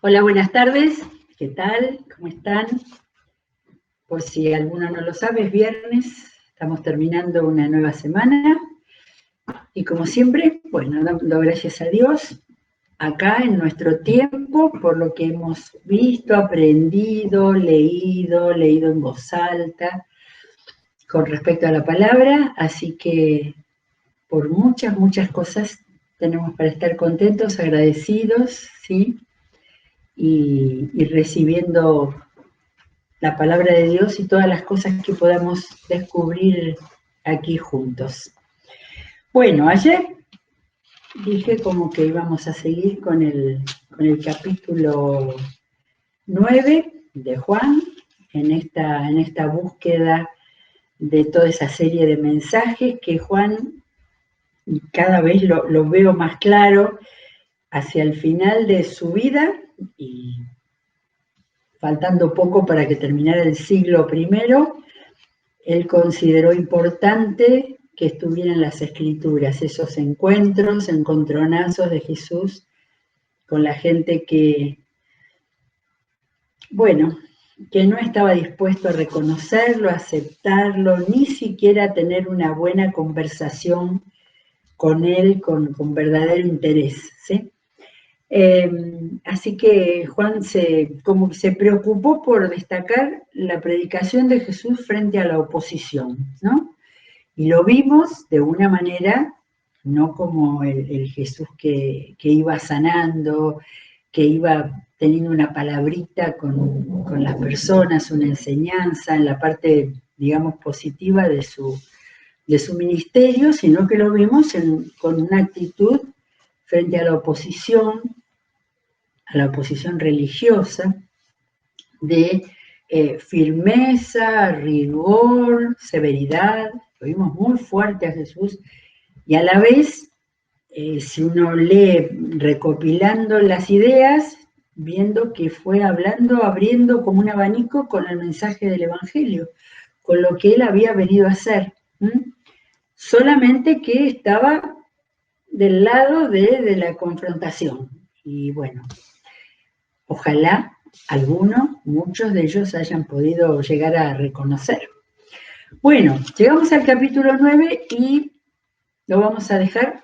Hola, buenas tardes. ¿Qué tal? ¿Cómo están? Por si alguno no lo sabe, es viernes, estamos terminando una nueva semana y como siempre, bueno, dando gracias a Dios, acá en nuestro tiempo, por lo que hemos visto, aprendido, leído en voz alta con respecto a la palabra, así que por muchas cosas tenemos para estar contentos, agradecidos, ¿sí? Y recibiendo la palabra de Dios y todas las cosas que podamos descubrir aquí juntos. Bueno, ayer dije como que íbamos a seguir con el capítulo 9 de Juan, en esta búsqueda de toda esa serie de mensajes que Juan cada vez lo veo más claro hacia el final de su vida y faltando poco para que terminara el siglo primero. Él consideró importante que estuvieran las escrituras, esos encontronazos de Jesús con la gente que, bueno, que no estaba dispuesto a reconocerlo, a aceptarlo, ni siquiera a tener una buena conversación con él, con verdadero interés, ¿sí? Así que Juan como se preocupó por destacar la predicación de Jesús frente a la oposición, ¿no? Y lo vimos de una manera, no como el Jesús que iba sanando, que iba teniendo una palabrita con las personas, una enseñanza en la parte, digamos, positiva de su ministerio, sino que lo vimos con una actitud frente a la oposición religiosa, de firmeza, rigor, severidad. Lo vimos muy fuerte a Jesús y a la vez, si uno lee recopilando las ideas, viendo que fue hablando, abriendo como un abanico con el mensaje del Evangelio, con lo que él había venido a hacer. Solamente que estaba del lado de la confrontación. Y bueno, ojalá muchos de ellos hayan podido llegar a reconocer. Bueno, llegamos al capítulo 9 y lo vamos a dejar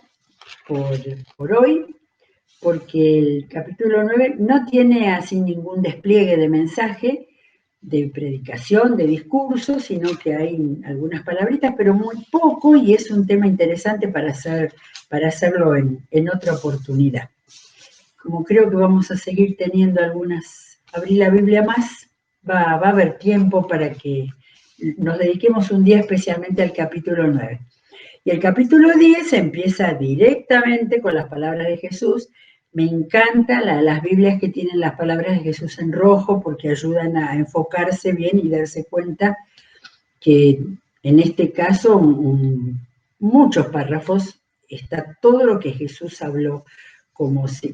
por hoy, porque el capítulo 9 no tiene así ningún despliegue de mensaje, de predicación, de discurso, sino que hay algunas palabritas, pero muy poco, y es un tema interesante para hacerlo en otra oportunidad. Como creo que vamos a seguir teniendo abrir la Biblia más, va a haber tiempo para que nos dediquemos un día especialmente al capítulo 9. Y el capítulo 10 empieza directamente con las palabras de Jesús. Me encantan las Biblias que tienen las palabras de Jesús en rojo porque ayudan a enfocarse bien y darse cuenta que en este caso, muchos párrafos, está todo lo que Jesús habló.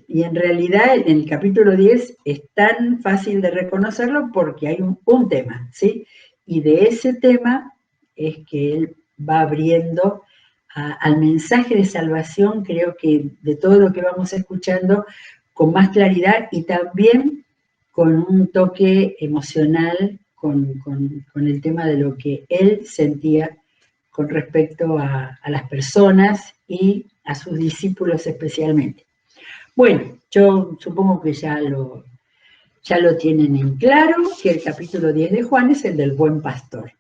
Y en realidad en el capítulo 10 es tan fácil de reconocerlo porque hay un tema, ¿sí? Y de ese tema es que él va abriendo al mensaje de salvación, creo que de todo lo que vamos escuchando, con más claridad y también con un toque emocional, con el tema de lo que él sentía con respecto a las personas y a sus discípulos especialmente. Bueno, yo supongo que ya lo tienen en claro, que el capítulo 10 de Juan es el del buen pastor.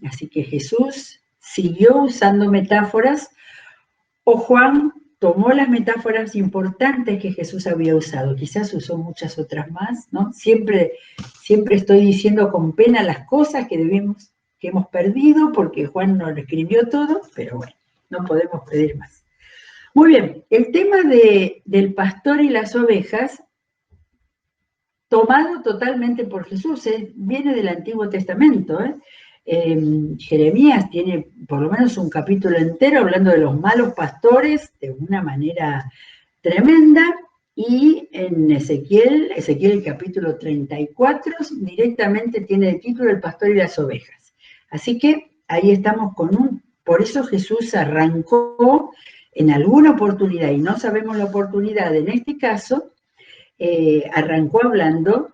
Así que Jesús siguió usando metáforas, o Juan tomó las metáforas importantes que Jesús había usado, quizás usó muchas otras más, ¿no? Siempre estoy diciendo con pena las cosas que hemos perdido, porque Juan no lo escribió todo, pero bueno, no podemos pedir más. Muy bien, el tema del pastor y las ovejas, tomado totalmente por Jesús, viene del Antiguo Testamento. Jeremías tiene por lo menos un capítulo entero hablando de los malos pastores de una manera tremenda, y en Ezequiel el capítulo 34 directamente tiene el título El pastor y las ovejas. Así que ahí estamos por eso Jesús arrancó en alguna oportunidad, y no sabemos la oportunidad en este caso, arrancó hablando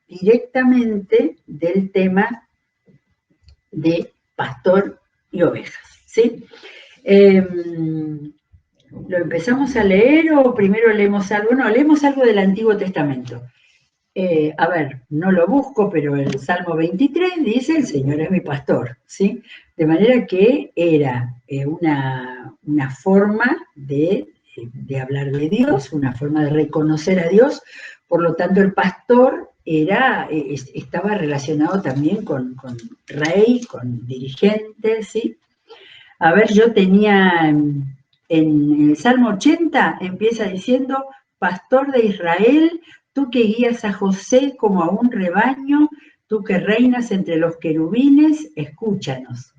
directamente del tema de pastor y ovejas, ¿sí? ¿Lo empezamos a leer o primero leemos algo? No, leemos algo del Antiguo Testamento. A ver, no lo busco, pero el Salmo 23 dice, el Señor es mi pastor, ¿sí? De manera que era una forma de hablar de Dios, una forma de reconocer a Dios, por lo tanto el pastor estaba relacionado también con rey, con dirigente, ¿sí? A ver, yo tenía en el Salmo 80, empieza diciendo, pastor de Israel, tú que guías a José como a un rebaño, tú que reinas entre los querubines, escúchanos,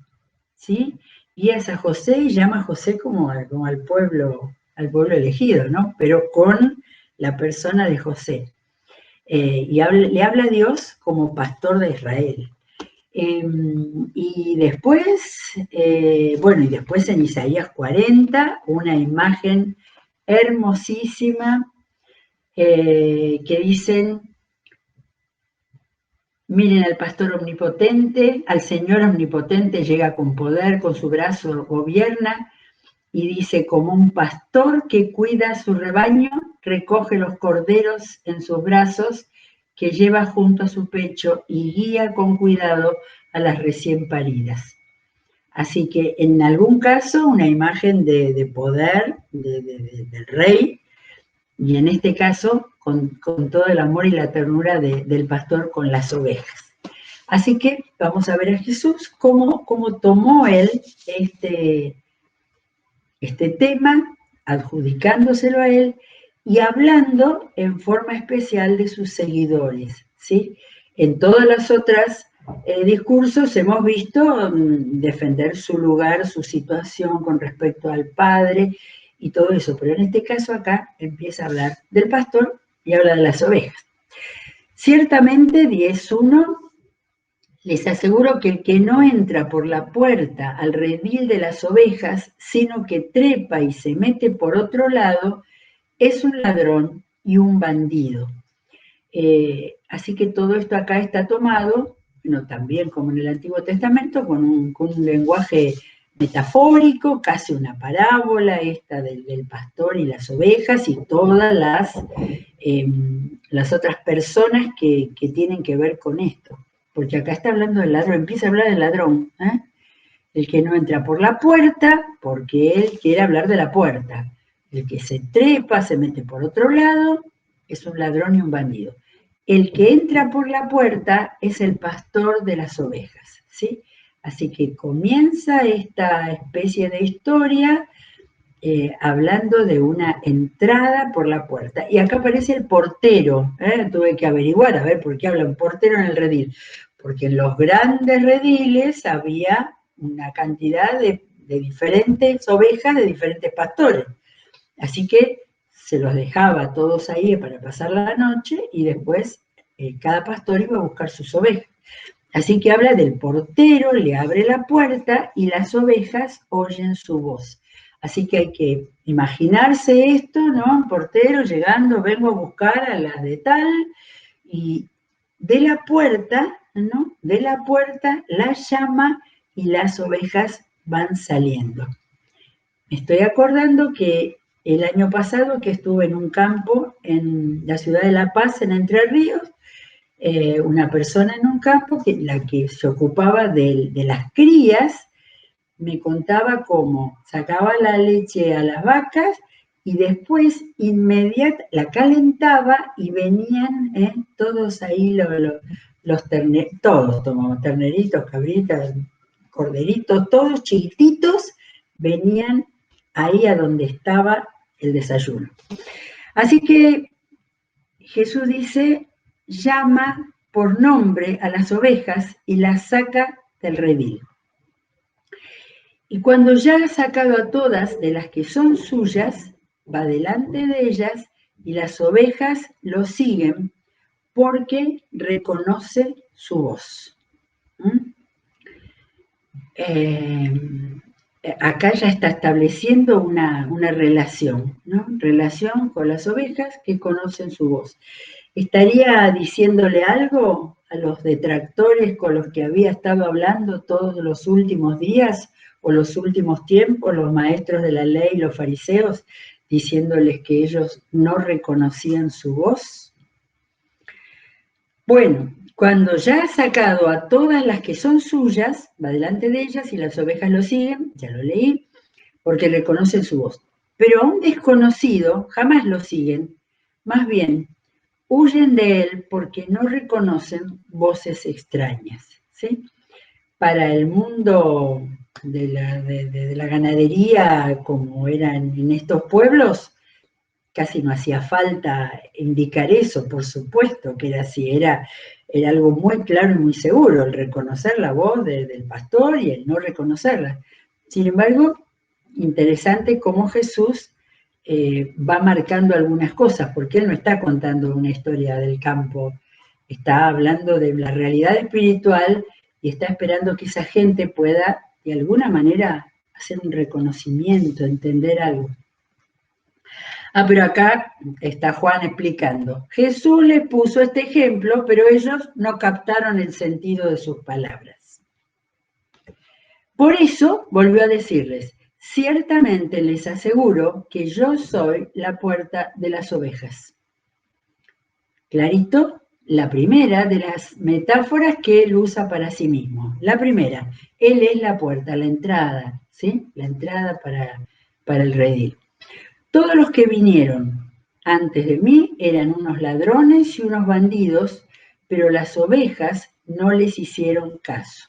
¿sí? Guías a José y llama a José como al pueblo elegido, ¿no? Pero con la persona de José. Le habla a Dios como pastor de Israel. Y después, y después en Isaías 40, una imagen hermosísima que dicen, miren al pastor omnipotente, al Señor omnipotente llega con poder, con su brazo gobierna, y dice, como un pastor que cuida su rebaño, recoge los corderos en sus brazos, que lleva junto a su pecho y guía con cuidado a las recién paridas. Así que en algún caso una imagen de poder del rey, y en este caso con todo el amor y la ternura del pastor con las ovejas. Así que vamos a ver a Jesús cómo tomó él este tema, adjudicándoselo a él y hablando en forma especial de sus seguidores, ¿sí? En todas las otras discursos hemos visto defender su lugar, su situación con respecto al Padre y todo eso, pero en este caso acá empieza a hablar del pastor y habla de las ovejas. Ciertamente 10.1, les aseguro que el que no entra por la puerta al redil de las ovejas, sino que trepa y se mete por otro lado, es un ladrón y un bandido. Así que todo esto acá está tomado, no también como en el Antiguo Testamento, con un lenguaje metafórico, casi una parábola esta del pastor y las ovejas y todas las otras personas que tienen que ver con esto. Porque acá está hablando del ladrón, empieza a hablar del ladrón, el que no entra por la puerta, porque él quiere hablar de la puerta. El que se trepa, se mete por otro lado, es un ladrón y un bandido. El que entra por la puerta es el pastor de las ovejas, ¿sí? Así que comienza esta especie de historia hablando de una entrada por la puerta. Y acá aparece el portero, tuve que averiguar, a ver por qué habla un portero en el redil. Porque en los grandes rediles había una cantidad de diferentes ovejas de diferentes pastores. Así que se los dejaba todos ahí para pasar la noche y después cada pastor iba a buscar sus ovejas. Así que habla del portero, le abre la puerta y las ovejas oyen su voz. Así que hay que imaginarse esto, ¿no? Un portero llegando, vengo a buscar a las de tal, y de la puerta, ¿no? De la puerta las llama y las ovejas van saliendo. Me estoy acordando que el año pasado que estuve en un campo en la ciudad de La Paz, en Entre Ríos, una persona en un campo, la que se ocupaba de las crías, me contaba cómo sacaba la leche a las vacas y después la calentaba y venían todos ahí los terneritos, todos tomamos terneritos, cabritas, corderitos, todos chiquititos, venían ahí a donde estaba el desayuno. Así que Jesús dice, llama por nombre a las ovejas y las saca del redil. Y cuando ya ha sacado a todas de las que son suyas, va delante de ellas y las ovejas lo siguen porque reconoce su voz. acá ya está estableciendo una relación, ¿no? Relación con las ovejas que conocen su voz. ¿Estaría diciéndole algo a los detractores con los que había estado hablando todos los últimos días o los últimos tiempos, los maestros de la ley, los fariseos, diciéndoles que ellos no reconocían su voz? Bueno, cuando ya ha sacado a todas las que son suyas, va delante de ellas y las ovejas lo siguen, ya lo leí, porque reconocen su voz. Pero a un desconocido jamás lo siguen, más bien huyen de él porque no reconocen voces extrañas, ¿sí? Para el mundo de la ganadería, como eran en estos pueblos, casi no hacía falta indicar eso, por supuesto que era así, era algo muy claro y muy seguro, el reconocer la voz del pastor y el no reconocerla. Sin embargo, interesante cómo Jesús va marcando algunas cosas, porque él no está contando una historia del campo, está hablando de la realidad espiritual y está esperando que esa gente pueda, de alguna manera, hacer un reconocimiento, entender algo. Pero acá está Juan explicando. Jesús les puso este ejemplo, pero ellos no captaron el sentido de sus palabras. Por eso volvió a decirles, ciertamente les aseguro que yo soy la puerta de las ovejas. Clarito, la primera de las metáforas que él usa para sí mismo. La primera, él es la puerta, la entrada, ¿sí? La entrada para el redil. Todos los que vinieron antes de mí eran unos ladrones y unos bandidos, pero las ovejas no les hicieron caso.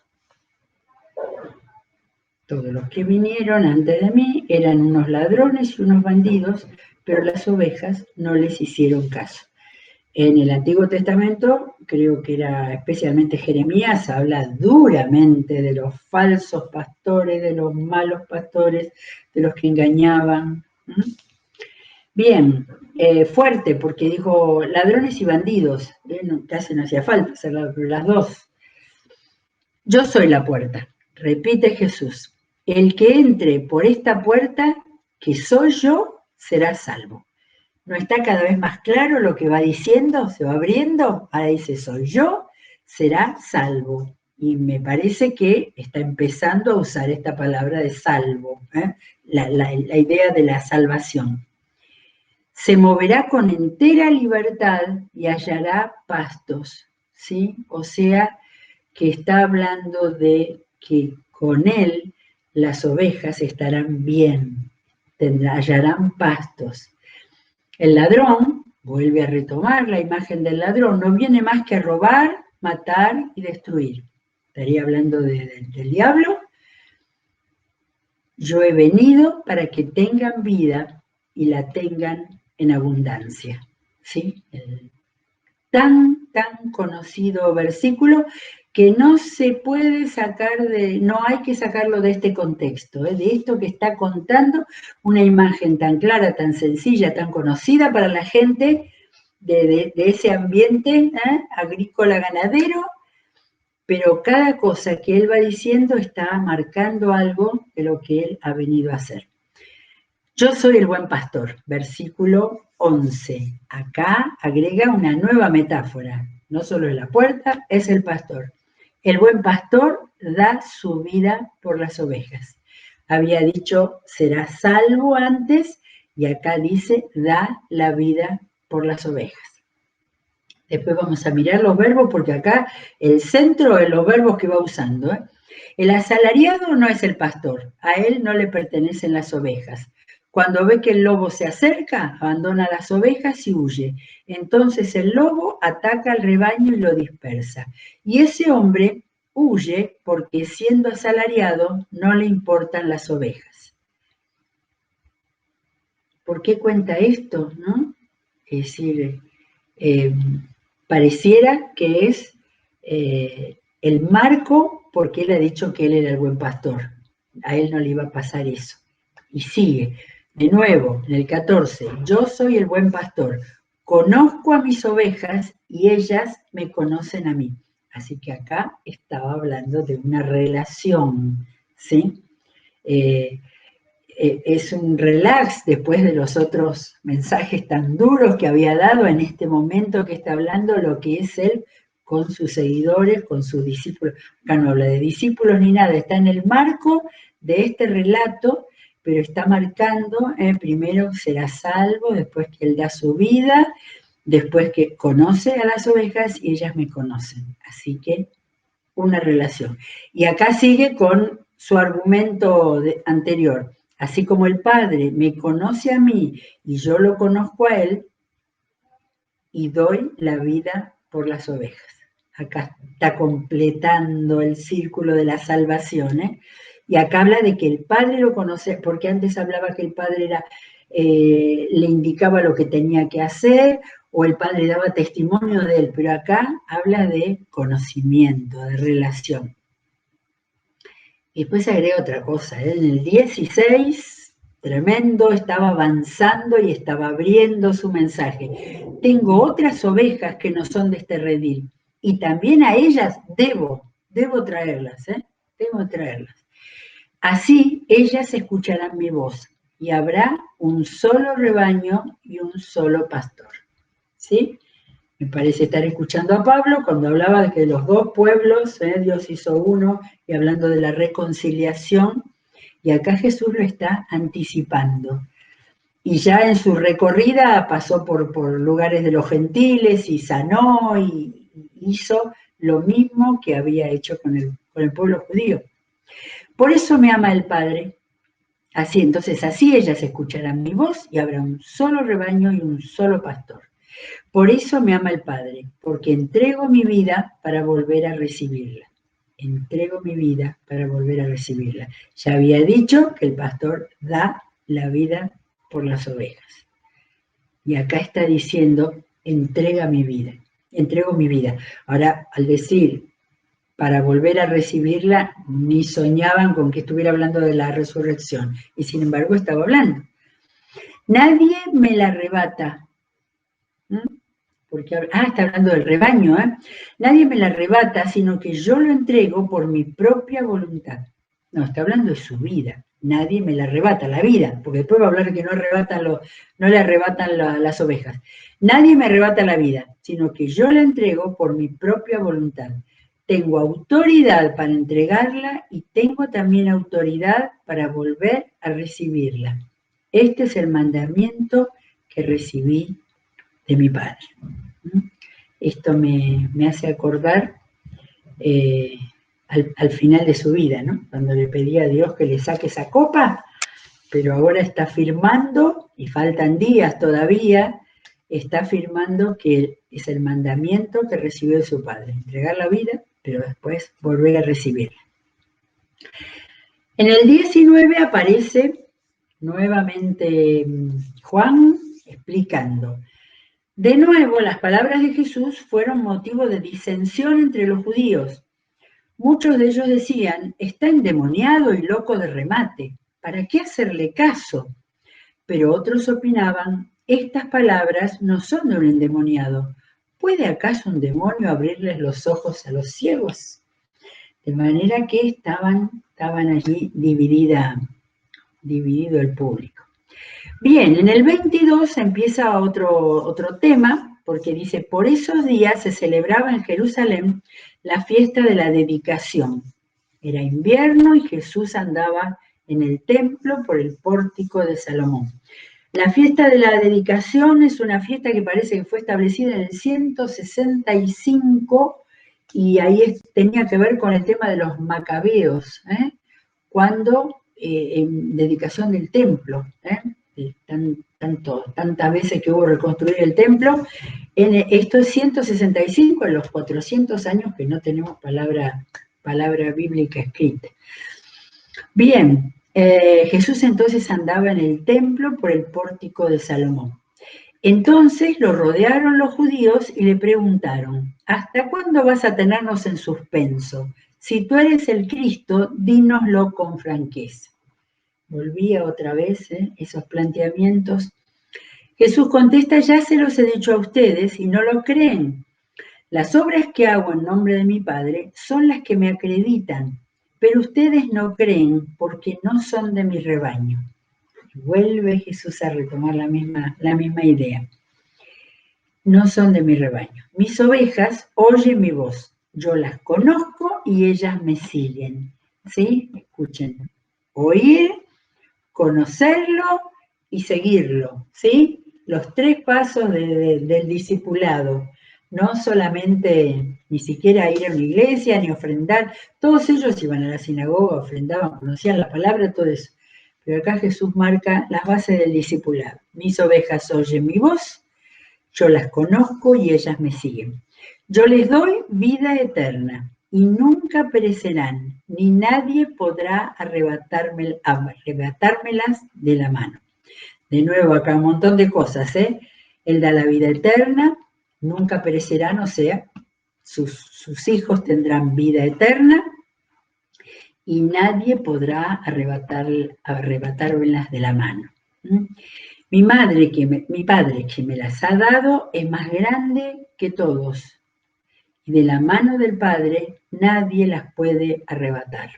Todos los que vinieron antes de mí eran unos ladrones y unos bandidos, pero las ovejas no les hicieron caso. En el Antiguo Testamento, creo que era especialmente Jeremías, habla duramente de los falsos pastores, de los malos pastores, de los que engañaban. Bien, fuerte, porque dijo ladrones y bandidos, casi no hacía falta hacerlo, pero las dos. Yo soy la puerta, repite Jesús. El que entre por esta puerta, que soy yo, será salvo. ¿No está cada vez más claro lo que va diciendo? ¿Se va abriendo? Ahora dice, soy yo, será salvo. Y me parece que está empezando a usar esta palabra de salvo, la idea de la salvación. Se moverá con entera libertad y hallará pastos, ¿sí? O sea, que está hablando de que con él las ovejas estarán bien, hallarán pastos. El ladrón, vuelve a retomar la imagen del ladrón, no viene más que a robar, matar y destruir. Estaría hablando del diablo. Yo he venido para que tengan vida y la tengan en abundancia. ¿Sí? El tan conocido versículo que no se puede sacar no hay que sacarlo de este contexto, de esto que está contando, una imagen tan clara, tan sencilla, tan conocida para la gente de ese ambiente agrícola ganadero, pero cada cosa que él va diciendo está marcando algo de lo que él ha venido a hacer. Yo soy el buen pastor, versículo 11. Acá agrega una nueva metáfora. No solo es la puerta, es el pastor. El buen pastor da su vida por las ovejas. Había dicho, será salvo antes, y acá dice, da la vida por las ovejas. Después vamos a mirar los verbos, porque acá el centro de los verbos que va usando. El asalariado no es el pastor, a él no le pertenecen las ovejas. Cuando ve que el lobo se acerca, abandona las ovejas y huye. Entonces el lobo ataca al rebaño y lo dispersa. Y ese hombre huye porque siendo asalariado no le importan las ovejas. ¿Por qué cuenta esto? ¿No? Es decir, pareciera que es el marco porque él ha dicho que él era el buen pastor. A él no le iba a pasar eso. Y sigue. De nuevo, en el 14, yo soy el buen pastor, conozco a mis ovejas y ellas me conocen a mí. Así que acá estaba hablando de una relación, ¿sí? Es un relax después de los otros mensajes tan duros que había dado en este momento que está hablando lo que es él con sus seguidores, con sus discípulos. Acá no habla de discípulos ni nada, está en el marco de este relato, pero está marcando, primero será salvo, después que él da su vida, después que conoce a las ovejas y ellas me conocen. Así que una relación. Y acá sigue con su argumento anterior. Así como el Padre me conoce a mí y yo lo conozco a él y doy la vida por las ovejas. Acá está completando el círculo de la salvación, ¿eh? Y acá habla de que el Padre lo conoce, porque antes hablaba que el Padre le indicaba lo que tenía que hacer, o el Padre daba testimonio de él, pero acá habla de conocimiento, de relación. Y después agrega otra cosa, ¿eh? En el 16, tremendo, estaba avanzando y estaba abriendo su mensaje. Tengo otras ovejas que no son de este redil, y también a ellas debo traerlas, ¿eh? Debo traerlas. Así ellas escucharán mi voz, y habrá un solo rebaño y un solo pastor. ¿Sí? Me parece estar escuchando a Pablo cuando hablaba de que los dos pueblos, Dios hizo uno, y hablando de la reconciliación, y acá Jesús lo está anticipando. Y ya en su recorrida pasó por lugares de los gentiles y sanó y hizo lo mismo que había hecho con el pueblo judío. Por eso me ama el Padre. Así, entonces, así ellas escucharán mi voz y habrá un solo rebaño y un solo pastor. Por eso me ama el Padre, porque entrego mi vida para volver a recibirla. Entrego mi vida para volver a recibirla. Ya había dicho que el pastor da la vida por las ovejas. Y acá está diciendo, entrega mi vida, entrego mi vida. Ahora, al decir para volver a recibirla, ni soñaban con que estuviera hablando de la resurrección. Y sin embargo estaba hablando. Nadie me la arrebata. Porque, está hablando del rebaño, ¿eh? Nadie me la arrebata, sino que yo lo entrego por mi propia voluntad. No, está hablando de su vida. Nadie me la arrebata, la vida, porque después va a hablar de que no le arrebatan las ovejas. Nadie me arrebata la vida, sino que yo la entrego por mi propia voluntad. Tengo autoridad para entregarla y tengo también autoridad para volver a recibirla. Este es el mandamiento que recibí de mi Padre. Esto me hace acordar al final de su vida, ¿no? Cuando le pedía a Dios que le saque esa copa, pero ahora está firmando, y faltan días todavía, está afirmando que es el mandamiento que recibió de su Padre, entregar la vida, pero después volver a recibirla. En el 19 aparece nuevamente Juan explicando. De nuevo, las palabras de Jesús fueron motivo de disensión entre los judíos. Muchos de ellos decían, está endemoniado y loco de remate, ¿para qué hacerle caso? Pero otros opinaban, estas palabras no son de un endemoniado. ¿Puede acaso un demonio abrirles los ojos a los ciegos? De manera que estaban allí dividido el público. Bien, en el 22 empieza otro tema, porque dice, por esos días se celebraba en Jerusalén la fiesta de la dedicación. Era invierno y Jesús andaba en el templo por el pórtico de Salomón. La fiesta de la dedicación es una fiesta que parece que fue establecida en el 165 y ahí tenía que ver con el tema de los macabeos, cuando en dedicación del templo, tantas veces que hubo reconstruir el templo, esto es 165 en los 400 años que no tenemos palabra bíblica escrita. Bien, Jesús entonces andaba en el templo por el pórtico de Salomón. Entonces lo rodearon los judíos y le preguntaron, ¿hasta cuándo vas a tenernos en suspenso? Si tú eres el Cristo, dínoslo con franqueza. Volvía otra vez esos planteamientos. Jesús contesta, ya se los he dicho a ustedes y no lo creen. Las obras que hago en nombre de mi Padre son las que me acreditan, pero ustedes no creen porque no son de mi rebaño. Y vuelve Jesús a retomar la misma idea. No son de mi rebaño. Mis ovejas oyen mi voz. Yo las conozco y ellas me siguen. ¿Sí? Escuchen. Oír, conocerlo y seguirlo. ¿Sí? Los 3 pasos del discipulado. No solamente, ni siquiera ir a una iglesia, ni ofrendar. Todos ellos iban a la sinagoga, ofrendaban, conocían la palabra, todo eso. Pero acá Jesús marca las bases del discipulado. Mis ovejas oyen mi voz, yo las conozco y ellas me siguen. Yo les doy vida eterna y nunca perecerán, ni nadie podrá arrebatármelas de la mano. De nuevo acá un montón de cosas, ¿eh? Él da la vida eterna, nunca perecerán, o sea, sus hijos tendrán vida eterna y nadie podrá arrebatármelas de la mano. Mi padre que me las ha dado es más grande que todos, y de la mano del Padre nadie las puede arrebatar.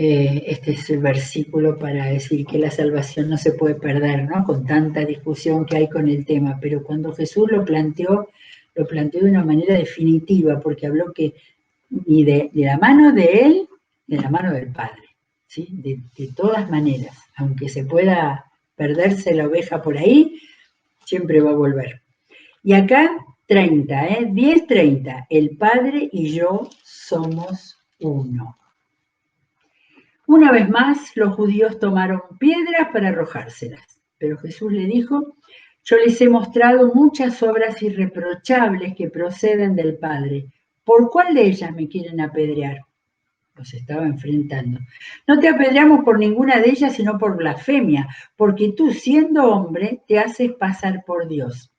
Este es el versículo para decir que la salvación no se puede perder, ¿no? Con tanta discusión que hay con el tema, pero cuando Jesús lo planteó de una manera definitiva, porque habló que ni de la mano de Él, de la mano del Padre, ¿sí? De todas maneras, aunque se pueda perderse la oveja por ahí, siempre va a volver. Y acá 30, 10:30, el Padre y yo somos uno. Una vez más, los judíos tomaron piedras para arrojárselas, pero Jesús le dijo, yo les he mostrado muchas obras irreprochables que proceden del Padre. ¿Por cuál de ellas me quieren apedrear? Los estaba enfrentando. No te apedreamos por ninguna de ellas, sino por blasfemia, porque tú, siendo hombre, te haces pasar por Dios.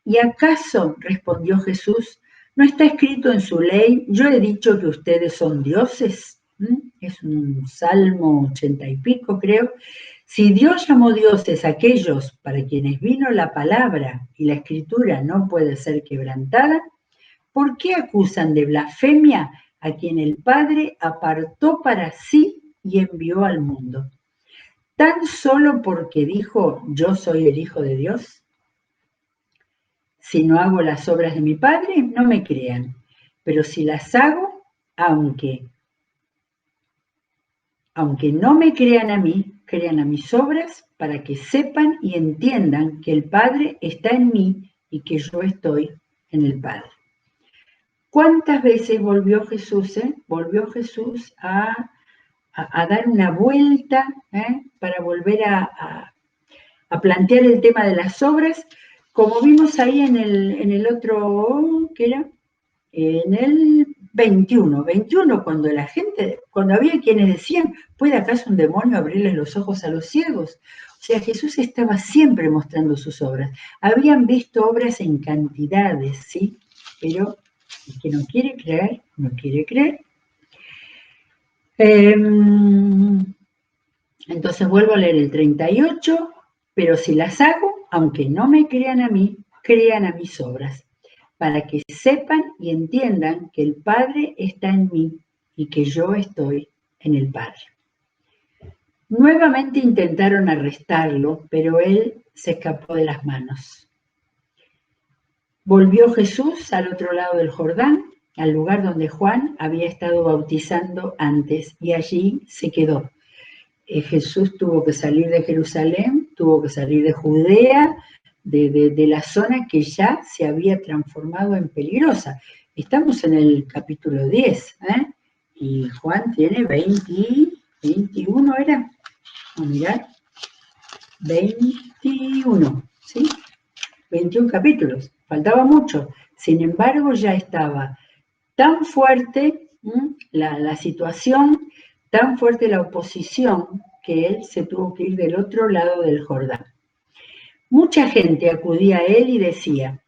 ¿Y acaso, respondió Jesús, no está escrito en su ley, yo he dicho que ustedes son dioses? Es un Salmo 80 y pico, creo. Si Dios llamó dioses a aquellos para quienes vino la palabra y la escritura no puede ser quebrantada, ¿por qué acusan de blasfemia a quien el Padre apartó para sí y envió al mundo? ¿Tan solo porque dijo, yo soy el Hijo de Dios? Si no hago las obras de mi Padre, no me crean. Pero si las hago, aunque no me crean a mí, crean a mis obras para que sepan y entiendan que el Padre está en mí y que yo estoy en el Padre. ¿Cuántas veces volvió Jesús? Volvió Jesús a dar una vuelta para volver a plantear el tema de las obras, como vimos ahí en el otro, ¿qué era? En el 21, cuando había quienes decían, ¿puede acaso un demonio abrirles los ojos a los ciegos? O sea, Jesús estaba siempre mostrando sus obras. Habían visto obras en cantidades, ¿sí? Pero el que no quiere creer, no quiere creer. Entonces vuelvo a leer el 38, pero si las hago, aunque no me crean a mí, crean a mis obras, para que sepan y entiendan que el Padre está en mí y que yo estoy en el Padre. Nuevamente intentaron arrestarlo, pero él se escapó de las manos. Volvió Jesús al otro lado del Jordán, al lugar donde Juan había estado bautizando antes, y allí se quedó. Jesús tuvo que salir de Jerusalén, tuvo que salir de Judea, de la zona que ya se había transformado en peligrosa. Estamos en el capítulo 10, y Juan tiene 21, ¿era? Vamos a mirar. 21, ¿sí? 21 capítulos, faltaba mucho. Sin embargo, ya estaba tan fuerte la situación, tan fuerte la oposición, que él se tuvo que ir del otro lado del Jordán. Mucha gente acudía a él y decía,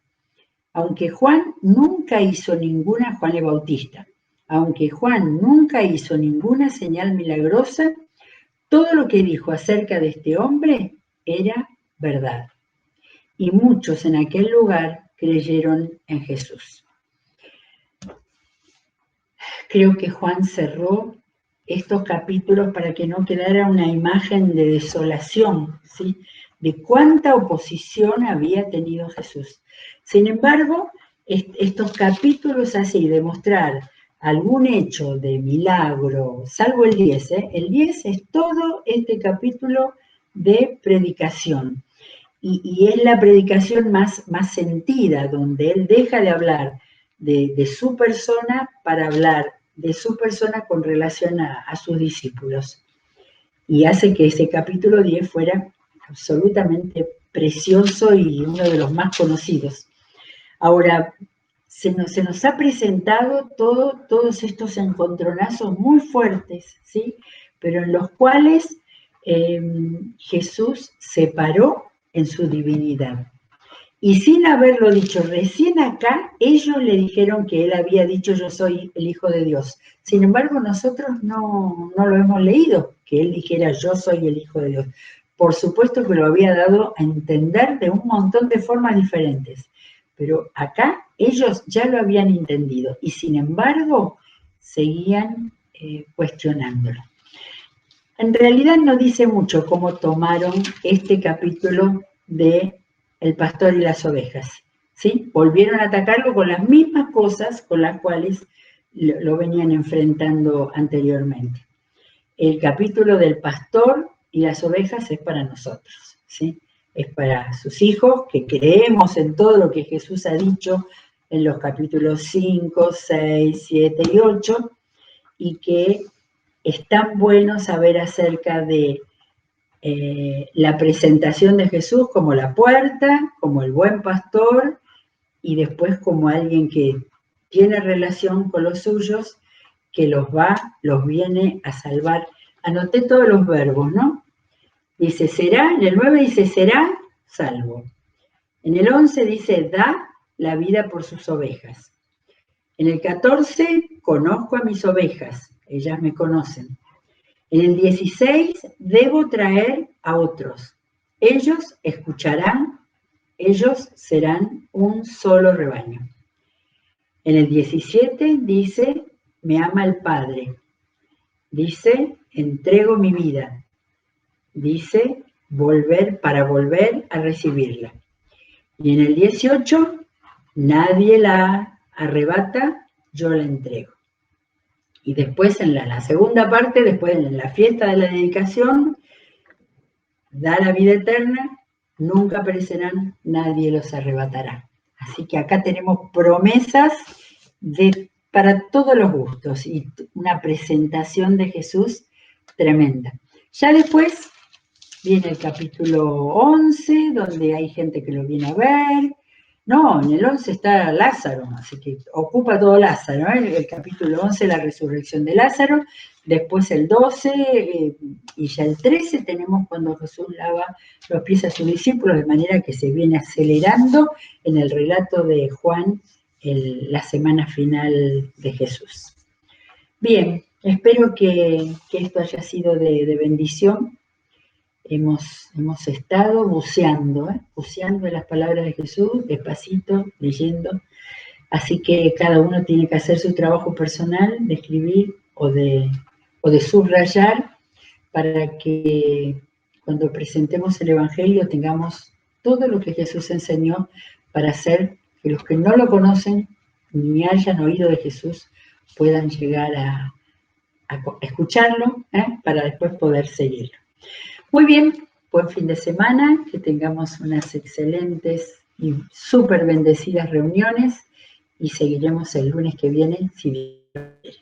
aunque Juan el Bautista, aunque Juan nunca hizo ninguna señal milagrosa, todo lo que dijo acerca de este hombre era verdad. Y muchos en aquel lugar creyeron en Jesús. creo que Juan cerró estos capítulos para que no quedara una imagen de desolación, ¿sí? De cuánta oposición había tenido Jesús. Sin embargo, estos capítulos así, de mostrar algún hecho de milagro, salvo el 10, el 10 es todo este capítulo de predicación. Y es la predicación más sentida, donde él deja de hablar de su persona para hablar de su persona con relación a sus discípulos. Y hace que ese capítulo 10 fuera absolutamente precioso y uno de los más conocidos. Ahora, se nos ha presentado todos estos encontronazos muy fuertes, ¿sí? Pero en los cuales Jesús se paró en su divinidad. Y sin haberlo dicho recién acá, ellos le dijeron que él había dicho yo soy el Hijo de Dios. Sin embargo, nosotros no lo hemos leído, que él dijera yo soy el Hijo de Dios. Por supuesto que lo había dado a entender de un montón de formas diferentes, pero acá ellos ya lo habían entendido y sin embargo seguían cuestionándolo. En realidad no dice mucho cómo tomaron este capítulo de El pastor y las ovejas, ¿sí? Volvieron a atacarlo con las mismas cosas con las cuales lo venían enfrentando anteriormente. El capítulo del pastor y las ovejas es para nosotros, ¿sí? Es para sus hijos que creemos en todo lo que Jesús ha dicho en los capítulos 5, 6, 7 y 8 y que es tan bueno saber acerca de la presentación de Jesús como la puerta, como el buen pastor y después como alguien que tiene relación con los suyos, que los viene a salvar. Anoté todos los verbos, ¿no? Dice será, en el 9 dice será salvo. En el 11 dice da la vida por sus ovejas. En el 14 conozco a mis ovejas, ellas me conocen. En el 16 debo traer a otros. Ellos escucharán, ellos serán un solo rebaño. En el 17 dice, me ama el Padre. Dice, entrego mi vida. Dice, para volver a recibirla. Y en el 18, nadie la arrebata, yo la entrego. Y después en la segunda parte, después en la fiesta de la dedicación, da la vida eterna, nunca perecerán, nadie los arrebatará. Así que acá tenemos promesas para todos los gustos y una presentación de Jesús tremenda. Ya después viene el capítulo 11, donde hay gente que lo viene a ver. No, en el 11 está Lázaro, así que ocupa todo Lázaro, ¿eh? El capítulo 11, la resurrección de Lázaro, después el 12 y ya el 13 tenemos cuando Jesús lava los pies a sus discípulos, de manera que se viene acelerando en el relato de Juan la semana final de Jesús. Bien, espero que esto haya sido de bendición. Hemos estado buceando en las palabras de Jesús, despacito, leyendo. Así que cada uno tiene que hacer su trabajo personal de escribir o de subrayar para que cuando presentemos el Evangelio tengamos todo lo que Jesús enseñó para hacer que los que no lo conocen ni hayan oído de Jesús puedan llegar a escucharlo para después poder seguirlo. Muy bien, buen fin de semana, que tengamos unas excelentes y súper bendecidas reuniones y seguiremos el lunes que viene si Dios quiere.